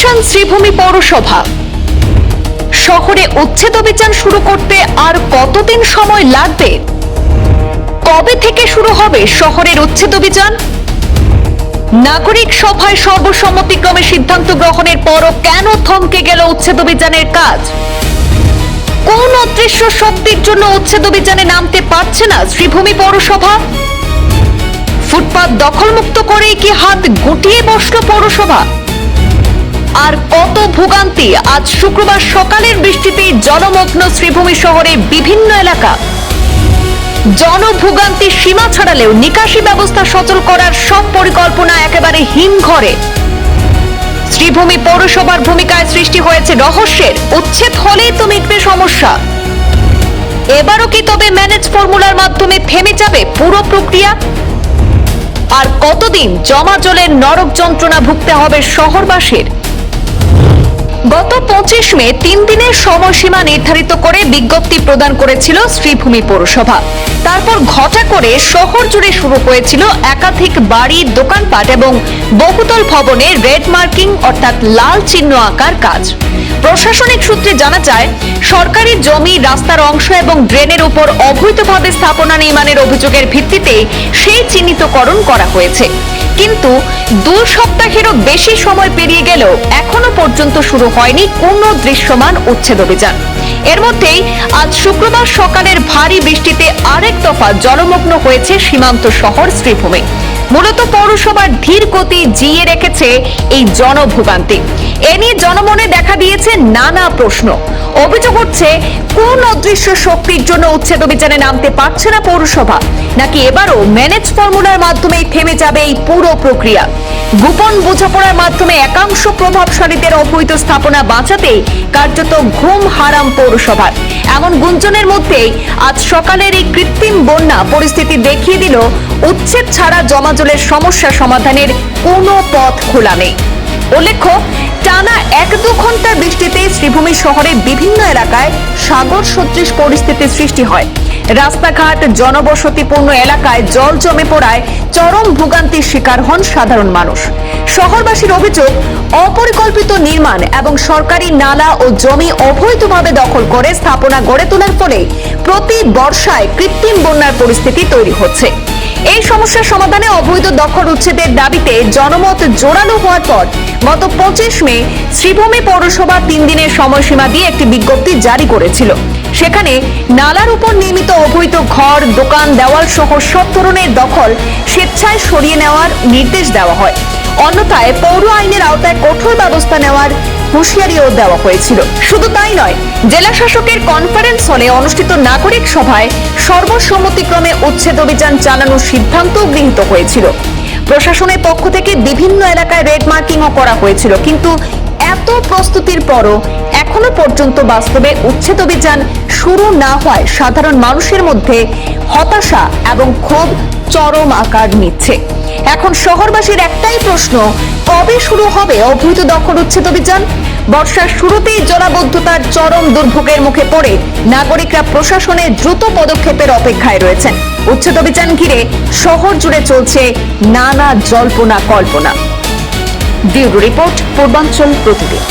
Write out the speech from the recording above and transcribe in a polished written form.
Action Sreebhumi পৌরসভা। শহরে উচ্ছেদ অভিযান শুরু করতে আর কতদিন সময় লাগবে? কবে থেকে শুরু হবে শহরের উচ্ছেদ অভিযান? নাগরিক সভায় সর্বসম্মতিক্রমে সিদ্ধান্ত গ্রহণের পরও কেন থমকে গেল উচ্ছেদ অভিযানের কাজ? কোন অদৃশ্য শক্তির জন্য উচ্ছেদ অভিযানে নামতে পারছে না শ্রীভূমি পৌরসভা? ফুটপাত দখলমুক্ত করেই কি হাত গুটিয়ে বসলো পৌরসভা? আর কত ভোগান্তি আজ শুক্রবার সকালের বৃষ্টিতেই জলমগ্ন শ্রীভূমি শহরে বিভিন্ন এলাকা। জনভোগান্তির সীমা ছাড়ালেও নিকাশি ব্যবস্থা সচল করার সব পরিকল্পনা একেবারে হিমঘরে। শ্রীভূমি পৌরসভার ভূমিকায় সৃষ্টি হয়েছে রহস্যের। উচ্ছেদ হলেই তো মিটবে সমস্যা। এবারও কি তবে ম্যানেজ ফর্মুলার মাধ্যমে থেমে যাবে পুরো প্রক্রিয়া? আর কতদিন জমা জলের নরক যন্ত্রণা ভুগতে হবে শহরবাসীর? গত 25 মে 3 দিনের সময়সীমা নির্ধারিত করে বিজ্ঞপ্তি প্রদান করেছিল শ্রীভূমি পৌরসভা। তারপর ঘটা করে শহর জুড়ে শুরু হয়েছিল একাধিক বাড়ি, দোকানপাট এবং বহুতল ভবনে রেড মার্কিং অর্থাৎ লাল চিহ্ন আঁকার কাজ। প্রশাসনিক সূত্রে জানা যায়, সরকারি জমি, রাস্তার অংশ এবং ড্রেনের উপর অবৈধভাবে স্থাপনা নির্মাণের অভিযোগের ভিত্তিতে সেই চিহ্নিতকরণ করা হয়েছে। কিন্তু 2 সপ্তাহেরও বেশি সময় পেরিয়ে গেলেও এখনো পর্যন্ত শুরু হয়নি কোনো দৃশ্যমান উচ্ছেদ অভিযান। এর মধ্যেই আজ শুক্রবার সকালের ভারী বৃষ্টিতে আরেক দফা জলমগ্ন হয়েছে সীমান্ত শহর শ্রীভূমি। মূলত পৌরসভার ধীর গতি জিইয়ে রেখেছে এই জনভোগান্তি। এ নিয়ে জনমনে দেখা দিয়েছে নানা প্রশ্ন। অভিযোগ হচ্ছে, কোন অদৃশ্য শক্তির জন্য উচ্ছেদ অভিযানে নামতে পারছে না পৌরসভা? নাকি এবারও ম্যানেজ ফর্মুলার মাধ্যমেই থেমে যাবে এই পুরো প্রক্রিয়া? গোপন বোঝাপড়ার মাধ্যমে একাংশ প্রভাবশালীদের অবৈধ স্থাপনা বাঁচাতেই কার্যত ঘুম হারাম পৌরসভার। এমন গুঞ্জনের মধ্যেই আজ সকালের এই কৃত্রিম বন্যা পরিস্থিতি দেখিয়ে দিল, উচ্ছেদ ছাড়া জমাজলের সমস্যা সমাধানের কোনো পথ খোলা নেই। উল্লেখ্য, টানা 1-2 ঘন্টার বৃষ্টিতে শ্রীভূমি শহরে বিভিন্ন এলাকায় সাগর সদৃশ পরিস্থিতির সৃষ্টি হয়। রাস্তাঘাট, জনবসতিপূর্ণ এলাকায় জল জমে পড়ায় চরম ভোগান্তির শিকার হন সাধারণ মানুষ। শহরবাসীর অভিযোগ, অপরিকল্পিত নির্মাণ এবং সরকারি নালা ও জমি অবৈধভাবে দখল করে স্থাপনা গড়ে তোলার ফলে প্রতি বর্ষায় কৃত্রিম বন্যার পরিস্থিতি তৈরি হচ্ছে। এই সমস্যার সমাধানে অবৈধ দখল উচ্ছেদের দাবিতে জনমত জোরালো হওয়ার পর গত 25 মে শ্রীভূমি পৌরসভা 3 দিনের সময়সীমা দিয়ে একটি বিজ্ঞপ্তি জারি করেছিল। সেখানে নালার উপর নির্মিত অবৈধ ঘর, দোকান, দেওয়াল সহ সব ধরনের দখল স্বেচ্ছায় সরিয়ে নেওয়ার নির্দেশ দেওয়া হয়। অন্যথায় পৌর আইনের আওতায় কঠোর ব্যবস্থা নেওয়ার হুঁশিয়ারিও দেওয়া হয়েছিল। শুধু তাই নয়, জেলা শাসকের কনফারেন্স হলে অনুষ্ঠিত নাগরিক সভায় সর্বসম্মতিক্রমে উচ্ছেদ অভিযান চালানোর সিদ্ধান্ত গৃহীত হয়েছিল। প্রশাসনের পক্ষ থেকে বিভিন্ন এলাকায় রেড মার্কিংও করা হয়েছিল। কিন্তু এত প্রস্তুতির পরও এখনো পর্যন্ত বাস্তবে উচ্ছেদ অভিযান শুরু না হওয়ায় সাধারণ মানুষের মধ্যে হতাশা এবং ক্ষোভ চরম আকার নিচ্ছে। এখন শহরবাসীর একটাই প্রশ্ন, কবে শুরু হবে অবৈধ দখল উচ্ছেদ অভিযান? বর্ষার শুরুতেই জলাবদ্ধতার চরম দুর্ভোগের মুখে পড়ে নাগরিকরা প্রশাসনের দ্রুত পদক্ষেপের অপেক্ষায় রয়েছেন। উচ্ছেদ অভিযান ঘিরে শহর জুড়ে চলছে নানা জল্পনা কল্পনা। ব্যুরো রিপোর্ট, পূর্বাঞ্চল প্রতিদিন।